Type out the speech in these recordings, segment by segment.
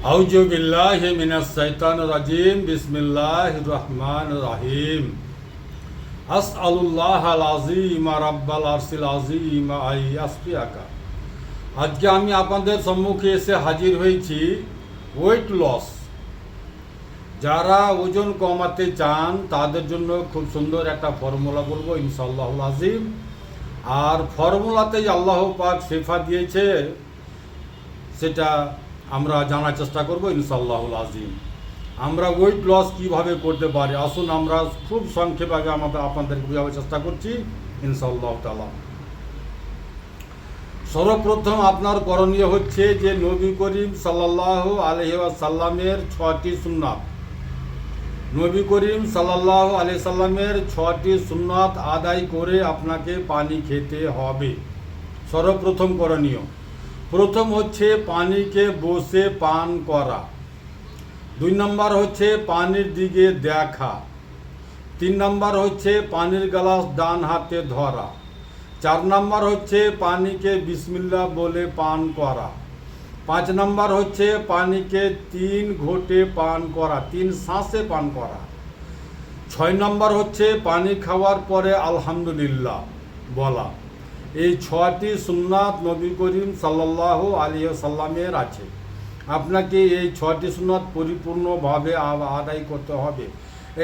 আউযু বিল্লাহি মিনাশ শাইতানির রাজিম বিসমিল্লাহির রহমানির রহিম আসআলুল্লাহাল আযীম রাব্বাল আরশিল আযীম আইয়াসফিয়াকা। আজকে আমি আপনাদের সম্মুখে এসে হাজির হয়েছি ওয়েট লস। যারা ওজন কমাতে চান তাদের জন্য খুব সুন্দর একটা ফর্মুলা বলবো ইনশাআল্লাহুল আযীম। আর ফর্মুলাতেই আল্লাহ পাক শেফা দিয়েছে, সেটা আমরা জানার চেষ্টা করব ইনশাআল্লাহুল আযীম। আমরা ওয়েট লস কীভাবে করতে পারি, আসুন আমরা খুব সংক্ষেপে আপনাদেরকে বোঝাবার চেষ্টা করছি ইনশাআল্লাহ তাআলা। সর্বপ্রথম আপনার করণীয় হচ্ছে যে নবী করিম সাল্লাল্লাহু আলাইহি ওয়াসাল্লামের 6টি সুন্নাত, নবী করিম সাল্লাল্লাহু আলাইহি সাল্লামের 6টি সুন্নাত আদায় করে আপনাকে পানি খেতে হবে। সর্বপ্রথম করণীয়, প্রথম হচ্ছে পানিকে বসে পান করা। 2 নম্বর হচ্ছে পানির দিকে দেখা। 3 নম্বর হচ্ছে পানির গ্লাস ডান হাতে ধরা। 4 নম্বর হচ্ছে পানিকে বিসমিল্লাহ বলে পান করা। 5 নম্বর হচ্ছে পানিকে 3 ঘোটে পান করা, 3 শ্বাসে পান করা। 6 নম্বর হচ্ছে পানি খাওয়ার পরে আলহামদুলিল্লাহ বলা। এই 6টি সুন্নাত নবী করিম সাল্লাল্লাহু আলাইহি ওয়াসাল্লামের আছে। আপনাকে এই 6টি সুন্নাত পরিপূর্ণভাবে আদায় করতে হবে।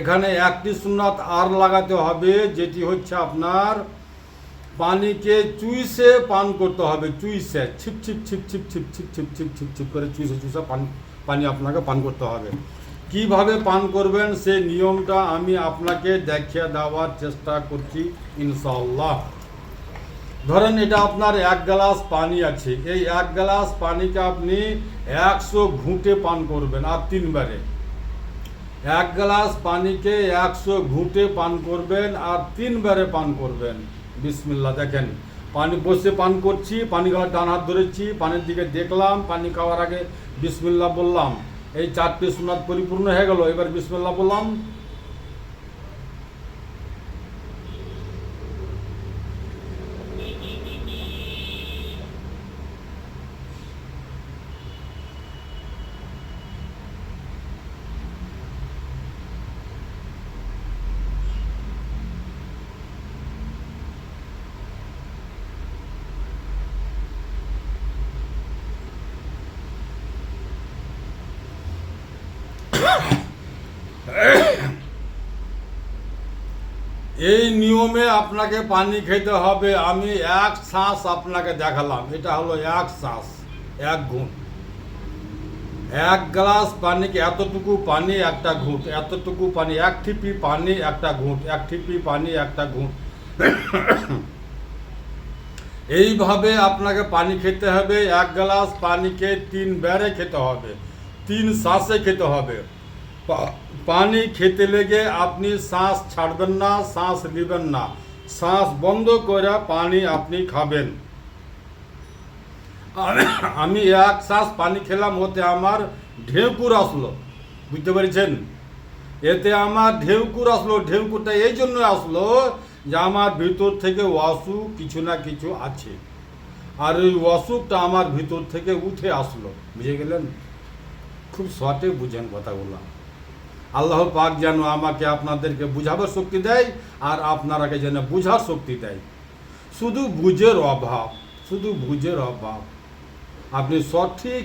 এখানে একটি সুন্নাত আর লাগাতে হবে, যেটি হচ্ছে আপনার পানিকে চুইসে পান করতে হবে। চুইসে ছিপ ছিপ ছিপ ছিপ ছিপ ছিপ ছিপ ছিপ ছিপ ছিপ করে চুইসে চুইসে পানি আপনাকে পান করতে হবে। কিভাবে পান করবেন সেই নিয়মটা আমি আপনাকে দেখিয়ে দেওয়ার চেষ্টা করছি ইনশাআল্লাহ। ধরেন এটা আপনার 1 গ্লাস পানি আছে, এই 1 গ্লাস পানিকে আপনি 100 ঘুঁটে পান করবেন আর 3 বারে। 1 গ্লাস পানিকে 100 ঘুঁটে পান করবেন আর 3 বারে পান করবেন। বিসমিল্লাহ। দেখেন পানি বসে পান করছি, পানি খাওয়ার ডান হাত ধরেছি, পানির দিকে দেখলাম, পানি খাওয়ার আগে বিসমিল্লাহ বললাম। এই 4টি সুন্নাত পরিপূর্ণ হয়ে গেল। এবার বিসমিল্লাহ বললাম। এই নিয়মে আপনাকে পানি খেতে হবে। আমি 1 শ্বাস আপনাকে দেখালাম, এটা হলো 1 শ্বাস, 1 ঘুঁট। 1 গ্লাস পানিকে এতটুকু পানি একটা ঘুঁট, এতটুকু পানি 1 ঠিপি পানি একটা ঘুঁট, 1 ঠিপি পানি একটা ঘুঁট। এইভাবে আপনাকে পানি খেতে হবে। 1 গ্লাস পানিকে 3 বারে খেতে হবে, 3 শ্বাসে খেতে হবে। পানি খেতে লেগে আপনি শ্বাস ছাড়বেন না, শ্বাস নেবেন না, শ্বাস বন্ধ করে পানি আপনি খাবেন। আমি 1 শ্বাস পানি খেলাম, ওতে আমার ঢেউকুর আসলো, বুঝতে পেরেছেন? এতে আমার ঢেউকুর আসলো। ঢেউকুরটা এই জন্য আসলো যে আমার ভিতর থেকে অসুখ কিছু না কিছু আছে, আর ওই অসুখটা আমার ভিতর থেকে উঠে আসলো। বুঝে গেলেন? খুব শর্টে বুঝেন কথাগুলো। আল্লাহ পাক যেন আমাকে আপনাদেরকে বুঝাবার শক্তি দেয়, আর আপনারাকে যেন বুঝার শক্তি দেয়। শুধু বুঝের অভাব, শুধু বুঝের অভাব। আপনি সঠিক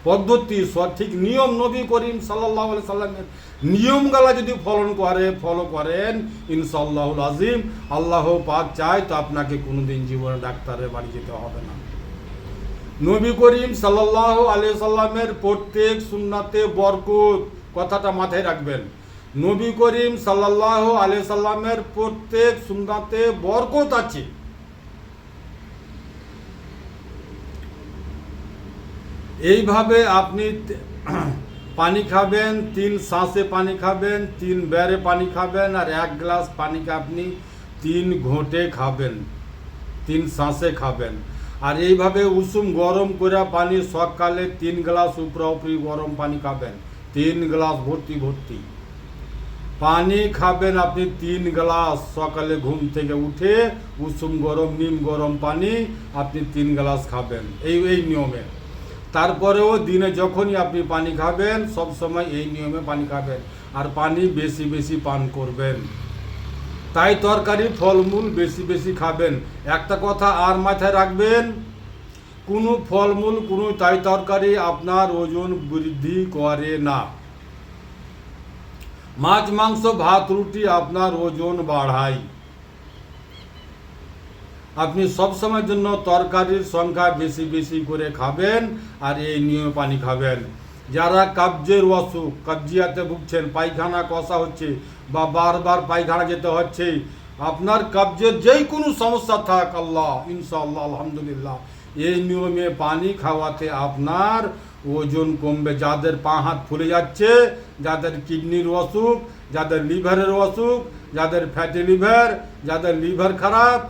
পদ্ধতি, সঠিক নিয়ম নবী করিম সাল্লাল্লাহু আলাইহি সাল্লামের নিয়মগুলা যদি ফলো করেন ইনশাআল্লাহুল আযীম, আল্লাহ পাক চায় তো আপনাকে কোনোদিন জীবনে ডাক্তারের বাড়ি যেতে হবে না। নবী করিম সাল্লাল্লাহু আলাইহি সাল্লামের প্রত্যেক সুন্নাতে বরকত, কথাটা মাথায় রাখবেন। নবী করিম সাল্লাল্লাহু আলাইহি সাল্লামের প্রত্যেক সুন্নাতে বরকত আছে। এইভাবে আপনি পানি খাবেন, 3 শ্বাসে পানি খাবেন, 3 বারে পানি খাবেন, আর 1 গ্লাস পানিকে আপনি 3 ঘোঁটে খাবেন, 3 শ্বাসে খাবেন। আর এইভাবে উষুম গরম করে পানি সকালে 3 গ্লাস উপরি গরম পানি খাবেন, 3 গ্লাস ভর্তি ভর্তি পানি খাবেন আপনি। 3 গ্লাস সকালে ঘুম থেকে উঠে উষুম গরম নিম গরম পানি আপনি 3 গ্লাস খাবেন, এই নিয়মে। তারপরেও দিনে যখনই আপনি পানি খাবেন সব সময় এই নিয়মে পানি খাবেন, আর পানি বেশি বেশি পান করবেন। তাই তরকারি ফলমূল বেশি বেশি খাবেন। একটা কথা আর মাথায় রাখবেন, কোনো ফলমূল কোনো তাই তরকারি আপনার ওজন বৃদ্ধি করে না। মাছ মাংস ভাত রুটি আপনার ওজন বাড়ায়। আপনি সবসময়ের জন্য তরকারির সংখ্যা বেশি বেশি করে খাবেন আর এই নিয়মে পানি খাবেন। যারা কবজের অসুখ, কবজিয়াতে ভুগছেন, পায়খানা কষা হচ্ছে বা বারবার পায়খানা যেতে হচ্ছে, আপনার কবজের যেই কোনো সমস্যা থাক, আল্লাহ ইনশাআল্লাহ আলহামদুলিল্লাহ এই নিয়মে পানি খাওয়াতে আপনার ওজন কমবে। যাদের পা হাত ফুলে যাচ্ছে, যাদের কিডনির অসুখ, যাদের লিভারের অসুখ, যাদের ফ্যাটি লিভার, যাদের লিভার খারাপ,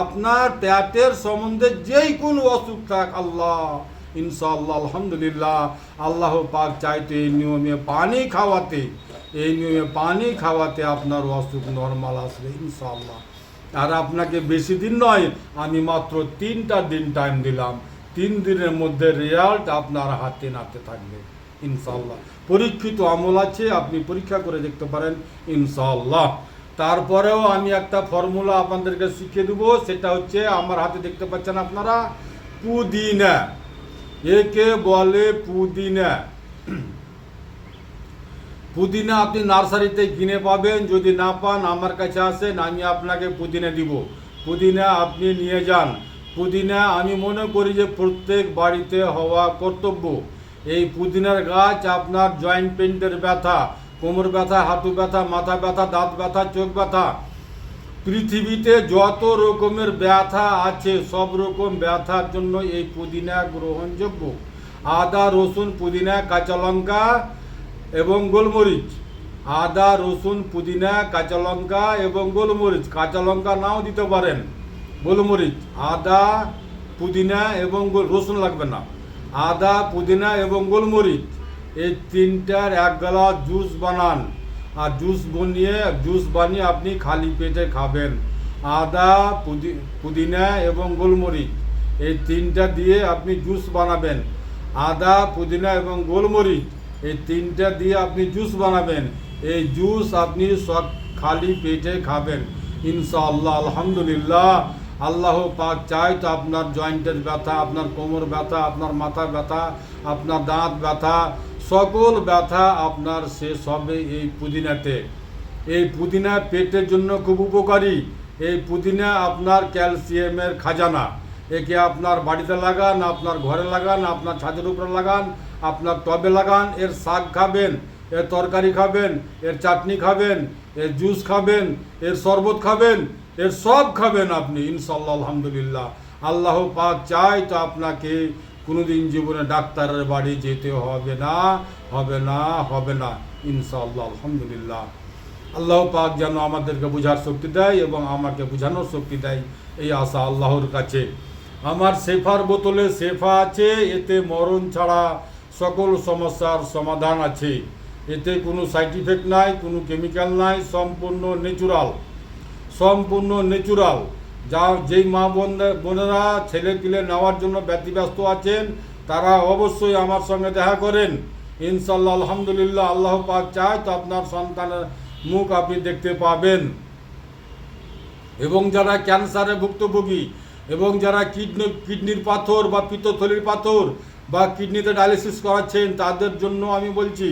আপনার পেটের সম্বন্ধে যেই কোনো অসুখ থাক, আল্লাহ ইনশাআল্লাহ আলহামদুলিল্লাহ আল্লাহ পাক চাইতে এই নিয়মে পানি খাওয়াতে, এই নিয়মে পানি খাওয়াতে আপনার অসুখ নর্মাল আসবে ইনশাআল্লাহ। আর আপনাকে বেশি দিন নয়, আমি মাত্র 3টা দিন টাইম দিলাম, 3 দিনের মধ্যে রেজাল্ট আপনার হাতে নাতে থাকবে ইনশাআল্লাহ। পরীক্ষিত আমল আছে, আপনি পরীক্ষা করে দেখতে পারেন ইনশাআল্লাহ। তারপরেও আমি একটা ফর্মুলা আপনাদেরকে শিখিয়ে দেবো, সেটা হচ্ছে আমার হাতে দেখতে পাচ্ছেন আপনারা, পুদিনা। একে বলে পুদিনা। পুদিনা আপনি নার্সারিতে কিনে পাবেন, যদি না পান আমার কাছে আসেন, আমি আপনাকে পুদিনা দিব। পুদিনা আপনি নিয়ে যান। পুদিনা আমি মনে করি যে প্রত্যেক বাড়িতে হওয়া কর্তব্য। এই পুদিনার গাছ আপনার জয়েন্ট পেইন্টের ব্যথা, কোমর ব্যথা, হাঁটু ব্যথা, মাথা ব্যথা, দাঁত ব্যথা, চোখ ব্যথা, পৃথিবীতে যত রকমের ব্যথা আছে সব রকম ব্যথার জন্য এই পুদিনা গ্রহণযোগ্য। আদা রসুন পুদিনা কাঁচা লঙ্কা এবং গোলমরিচ, আদা রসুন পুদিনা কাঁচা লঙ্কা এবং গোলমরিচ, কাঁচা লঙ্কা নাও দিতে পারেন, গোলমরিচ, আদা পুদিনা এবং রসুন লাগবে না, আদা পুদিনা এবং গোলমরিচ, এই 3টার 1 গ্লাস জুস বানান। আর জুস বানিয়ে আপনি খালি পেটে খাবেন। আদা পুদিনা এবং গোলমরিচ এই 3টা দিয়ে আপনি জুস বানাবেন। আদা পুদিনা এবং গোলমরিচ এই 3টা দিয়ে আপনি জুস বানাবেন। এই জুস আপনি সব খালি পেটে খাবেন ইনশাআল্লাহ আলহামদুলিল্লাহ। আল্লাহ পাক চাই তো আপনার জয়েন্টের ব্যথা, আপনার কোমর ব্যথা, আপনার মাথা ব্যথা, আপনার দাঁত ব্যথা, সকল ব্যথা আপনার শেষ হবে এই পুদিনাতে। এই পুদিনা পেটের জন্য খুব উপকারী। এই পুদিনা আপনার ক্যালসিয়ামের খাজানা। একে আপনার বাড়িতে লাগান, আপনার ঘরে লাগান, আপনার ছাদের উপরে লাগান, আপনার টবে লাগান। এর শাক খাবেন, এর তরকারি খাবেন, এর চাটনি খাবেন, এর জুস খাবেন, এর শরবত খাবেন, এর সব খাবেন আপনি ইনশাআল্লাহ আলহামদুলিল্লাহ। আল্লাহ পাক চাই তো আপনাকে কোনোদিন জীবনে ডাক্তারের বাড়ি যেতে হবে না, হবে না, হবে না ইনশাআল্লাহ আলহামদুলিল্লাহ। আল্লাহ পাক যেন আমাদেরকে বোঝার শক্তি দেয় এবং আমাকে বোঝানোর শক্তি দেয়, এই আশা আল্লাহর কাছে। আমার শেফার বোতলে শেফা আছে, এতে মরণ ছাড়া সকল সমস্যার সমাধান আছে। এতে কোনো সাইড ইফেক্ট নাই, কোনো কেমিক্যাল নাই, সম্পূর্ণ ন্যাচুরাল, সম্পূর্ণ ন্যাচুরাল। যা যেই মা বোনেরা ছেলে পিলে নেওয়ার জন্য ব্যতিব্যস্ত আছেন, তারা অবশ্যই আমার সঙ্গে দেখা করেন ইনশাআল্লাহ আলহামদুলিল্লাহ। আল্লাহ পাক চায় তো আপনার সন্তানের মুখ আপনি দেখতে পাবেন। এবং যারা ক্যান্সারে ভুক্তভোগী এবং যারা কিডনির পাথর বা পিত্তথলির পাথর বা কিডনিতে ডায়ালিসিস করাচ্ছেন, তাদের জন্য আমি বলছি,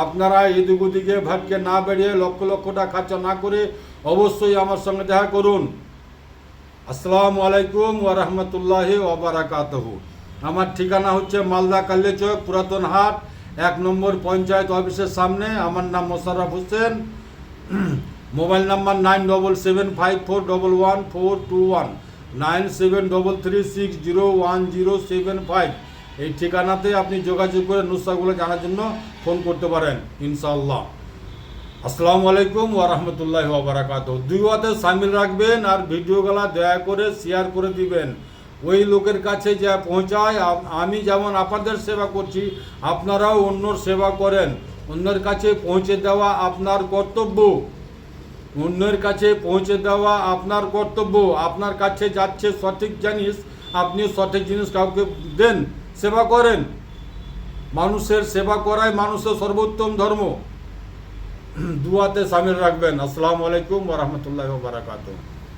আপনারা এদিক ওদিকে ভাটকে না বেরিয়ে লক্ষ লক্ষ টাকা খরচা না করে অবশ্যই আমার সঙ্গে দেখা করুন। আসসালামু আলাইকুম ওয়া রাহমাতুল্লাহি ওয়া বারাকাতুহু। আমার ঠিকানা হচ্ছে মালদা কাল্লেচক পুরাতন হাট, 1 নম্বর পঞ্চায়েত অফিসের সামনে। আমার নাম মোশাররফ হোসেন। Mobile number 9775411421, 9733601075। এই ঠিকানাতে আপনি যোগাযোগ করে নুসখাগুলো জানার জন্য ফোন করতে পারেন ইনশাআল্লাহ। আসসালামু আলাইকুম ওয়া রাহমাতুল্লাহি ওয়া বারাকাতুহু। দুইয়াতে শামিল রাখবেন আর ভিডিওগুলো দয়া করে শেয়ার করে দিবেন ওই লোকের কাছে যা পৌঁছায়। আমি যেমন আপনাদের সেবা করছি, আপনারাও অন্যর সেবা করেন। অন্যের কাছে পৌঁছে দেওয়া আপনার কর্তব্য, অন্যের কাছে পৌঁছে দেওয়া আপনার কর্তব্য। আপনার কাছে যাচ্ছে সঠিক জিনিস, আপনি সঠিক জিনিস কাউকে দেন, সেবা করেন মানুষের সেবা করাই মানুষের সর্বোত্তম ধর্ম। দুয়াতে সামিল রাখবেন। আসসালামু আলাইকুম ওয়া রাহমাতুল্লাহি ওয়া বারাকাতুহু।